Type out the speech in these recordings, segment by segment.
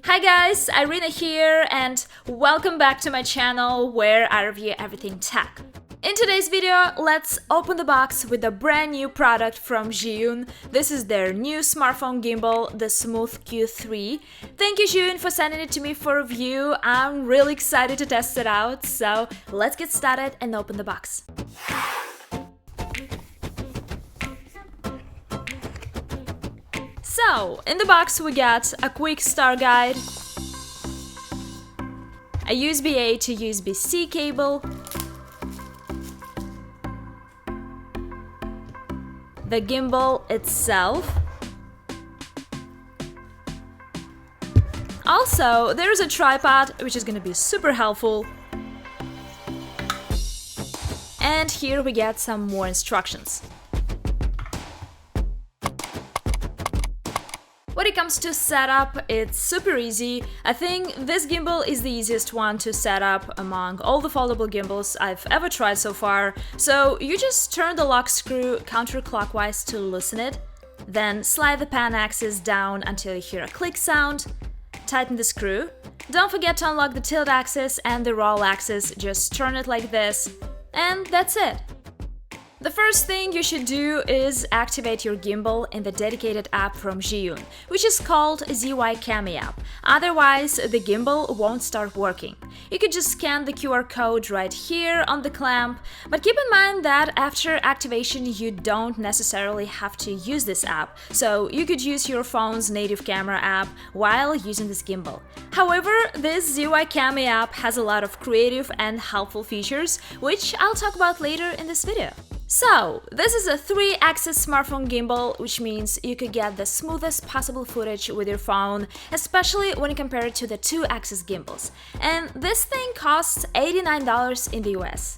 Hi guys, Irina here and welcome back to my channel where I review everything tech. In today's video, let's open the box with a brand new product from Zhiyun. This is their new smartphone gimbal, the Smooth Q3. Thank you Zhiyun for sending it to me for review. I'm really excited to test it out, so let's get started and open the box. So, in the box we got a quick start guide, a USB-A to USB-C cable, the gimbal itself. Also, there's a tripod, which is going to be super helpful. And here we get some more instructions. When it comes to setup, it's super easy. I think this gimbal is the easiest one to set up among all the foldable gimbals I've ever tried so far. So you just turn the lock screw counterclockwise to loosen it, then slide the pan axis down until you hear a click sound, tighten the screw. Don't forget to unlock the tilt axis and the roll axis, just turn it like this, and that's it. The first thing you should do is activate your gimbal in the dedicated app from Zhiyun, which is called ZY Cami app. Otherwise, the gimbal won't start working. You could just scan the QR code right here on the clamp, but keep in mind that after activation you don't necessarily have to use this app, so you could use your phone's native camera app while using this gimbal. However, this ZY Cami app has a lot of creative and helpful features, which I'll talk about later in this video. So, this is a 3-axis smartphone gimbal, which means you could get the smoothest possible footage with your phone, especially when compared to the 2-axis gimbals. And this thing costs $89 in the US.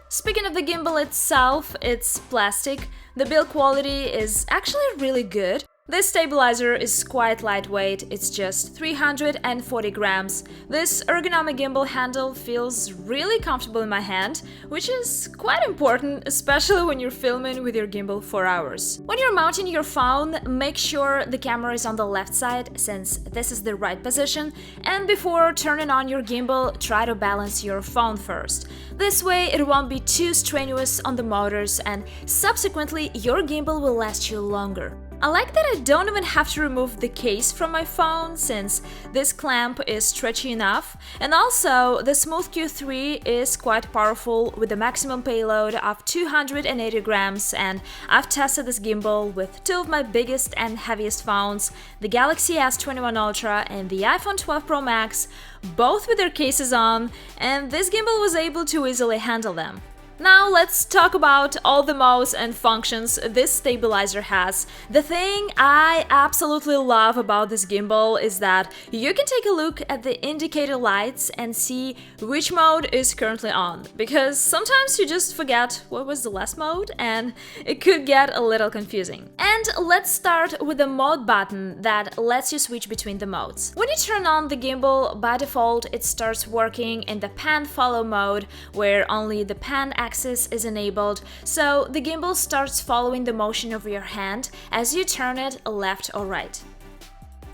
Speaking of the gimbal itself, it's plastic. The build quality is actually really good. This stabilizer is quite lightweight, it's just 340 grams. This ergonomic gimbal handle feels really comfortable in my hand, which is quite important, especially when you're filming with your gimbal for hours. When you're mounting your phone, make sure the camera is on the left side, since this is the right position, and before turning on your gimbal, try to balance your phone first. This way it won't be too strenuous on the motors, and subsequently your gimbal will last you longer. I like that I don't even have to remove the case from my phone, since this clamp is stretchy enough, and also the Smooth Q3 is quite powerful with a maximum payload of 280 grams, and I've tested this gimbal with two of my biggest and heaviest phones, the Galaxy S21 Ultra and the iPhone 12 Pro Max, both with their cases on, and this gimbal was able to easily handle them. Now let's talk about all the modes and functions this stabilizer has. The thing I absolutely love about this gimbal is that you can take a look at the indicator lights and see which mode is currently on, because sometimes you just forget what was the last mode and it could get a little confusing. And let's start with the mode button that lets you switch between the modes. When you turn on the gimbal, by default it starts working in the pan follow mode, where only the pan axis is enabled, so the gimbal starts following the motion of your hand as you turn it left or right.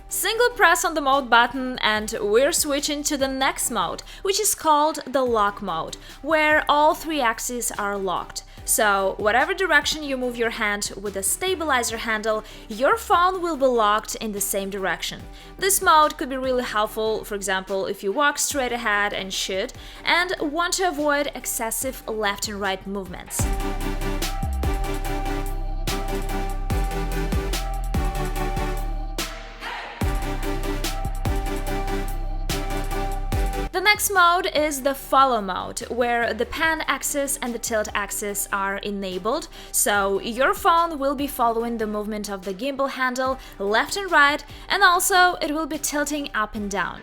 Single press on the mode button and we're switching to the next mode, which is called the lock mode, where all 3 axes are locked. So, whatever direction you move your hand with the stabilizer handle, your phone will be locked in the same direction. This mode could be really helpful, for example, if you walk straight ahead and shoot, and want to avoid excessive left and right movements. The next mode is the follow mode, where the pan axis and the tilt axis are enabled, so your phone will be following the movement of the gimbal handle left and right, and also it will be tilting up and down.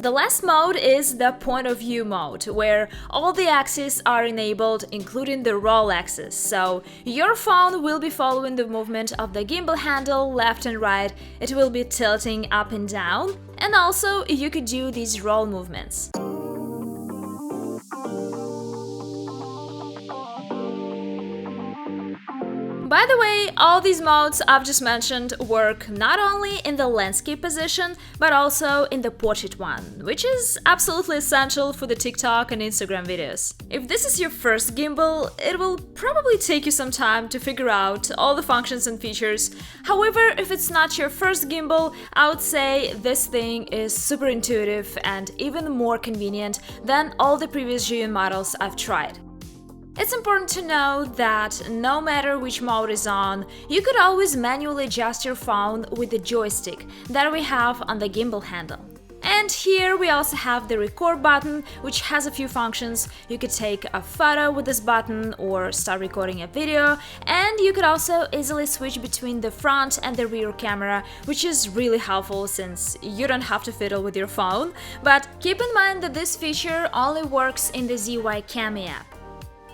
The last mode is the point of view mode, where all the axes are enabled, including the roll axis, so your phone will be following the movement of the gimbal handle left and right, it will be tilting up and down, and also you could do these roll movements. By the way, all these modes I've just mentioned work not only in the landscape position, but also in the portrait one, which is absolutely essential for the TikTok and Instagram videos. If this is your first gimbal, it will probably take you some time to figure out all the functions and features. However, if it's not your first gimbal, I would say this thing is super intuitive and even more convenient than all the previous Zhiyun models I've tried. It's important to know that no matter which mode is on, you could always manually adjust your phone with the joystick that we have on the gimbal handle. And here we also have the record button, which has a few functions. You could take a photo with this button or start recording a video, and you could also easily switch between the front and the rear camera, which is really helpful since you don't have to fiddle with your phone. But keep in mind that this feature only works in the ZY Cami app.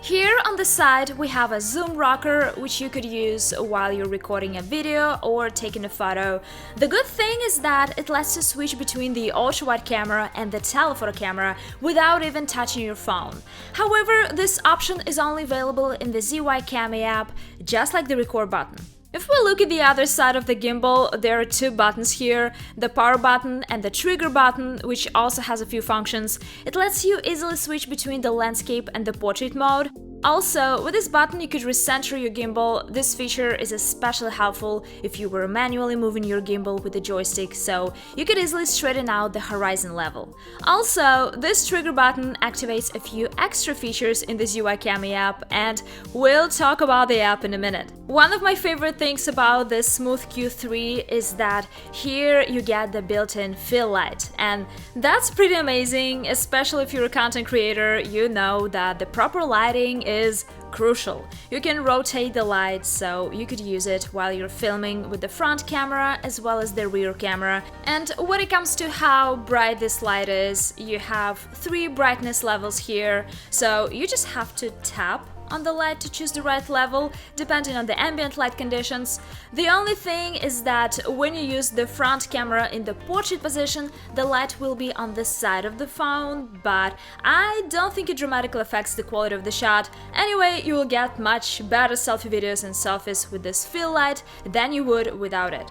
Here on the side we have a zoom rocker, which you could use while you're recording a video or taking a photo. The good thing is that it lets you switch between the ultra-wide camera and the telephoto camera without even touching your phone. However, this option is only available in the ZY Cami app, just like the record button. If we look at the other side of the gimbal, there are two buttons here, the power button and the trigger button, which also has a few functions. It lets you easily switch between the landscape and the portrait mode. Also, with this button you could recenter your gimbal. This feature is especially helpful if you were manually moving your gimbal with the joystick, so you could easily straighten out the horizon level. Also, this trigger button activates a few extra features in the ZY Cami app, and we'll talk about the app in a minute. One of my favorite things about this Smooth Q3 is that here you get the built-in fill light, and that's pretty amazing, especially if you're a content creator. You know that the proper lighting is crucial. You can rotate the light, so you could use it while you're filming with the front camera as well as the rear camera. And when it comes to how bright this light is, you have 3 brightness levels here, so you just have to tap on the light to choose the right level, depending on the ambient light conditions. The only thing is that when you use the front camera in the portrait position, the light will be on the side of the phone, but I don't think it dramatically affects the quality of the shot. Anyway, you will get much better selfie videos and selfies with this fill light than you would without it.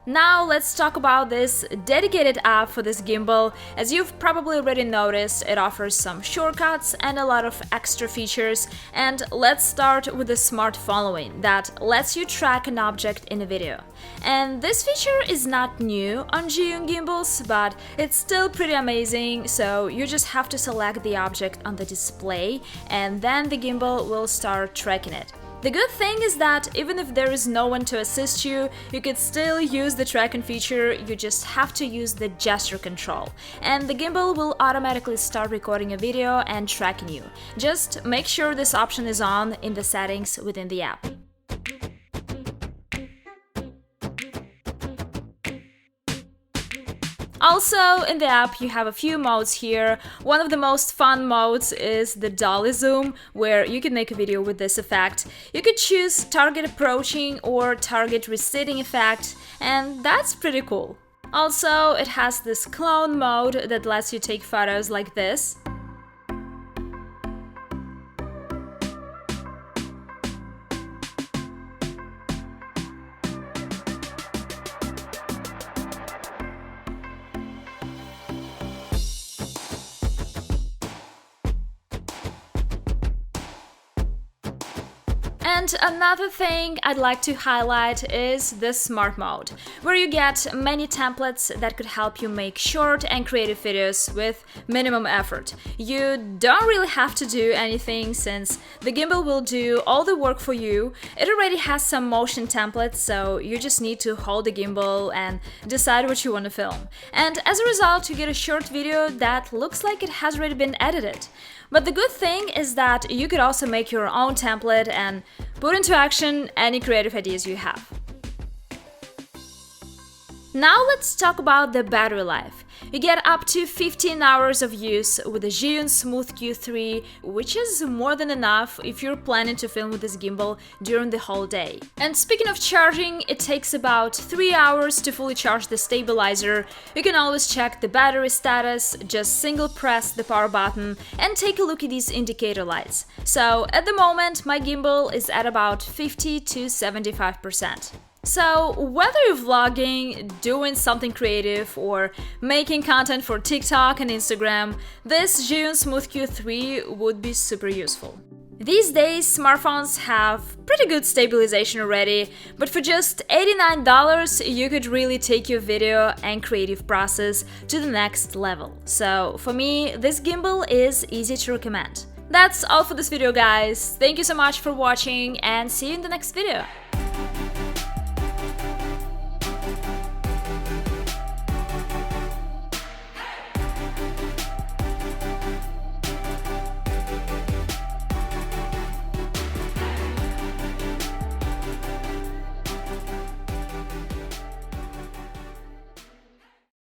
Now let's talk about this dedicated app for this gimbal. As you've probably already noticed, it offers some shortcuts and a lot of extra features. And let's start with the smart following that lets you track an object in a video. And this feature is not new on Zhiyun gimbals, but it's still pretty amazing, so you just have to select the object on the display and then the gimbal will start tracking it. The good thing is that even if there is no one to assist you, you could still use the tracking feature. You just have to use the gesture control, and the gimbal will automatically start recording a video and tracking you. Just make sure this option is on in the settings within the app. Also, in the app you have a few modes here. One of the most fun modes is the dolly zoom, where you can make a video with this effect. You could choose target approaching or target receding effect, and that's pretty cool. Also, it has this clone mode that lets you take photos like this. And another thing I'd like to highlight is the smart mode, where you get many templates that could help you make short and creative videos with minimum effort. You don't really have to do anything since the gimbal will do all the work for you. It already has some motion templates, so you just need to hold the gimbal and decide what you want to film. And as a result, you get a short video that looks like it has already been edited. But the good thing is that you could also make your own template and put into action any creative ideas you have. Now let's talk about the battery life. You get up to 15 hours of use with the Zhiyun Smooth Q3, which is more than enough if you're planning to film with this gimbal during the whole day. And speaking of charging, it takes about 3 hours to fully charge the stabilizer. You can always check the battery status, just single press the power button and take a look at these indicator lights. So at the moment my gimbal is at about 50 to 75%. So whether you're vlogging, doing something creative, or making content for TikTok and Instagram, this Zhiyun Smooth Q3 would be super useful. These days, smartphones have pretty good stabilization already, but for just $89, you could really take your video and creative process to the next level. So for me, this gimbal is easy to recommend. That's all for this video, guys. Thank you so much for watching and see you in the next video.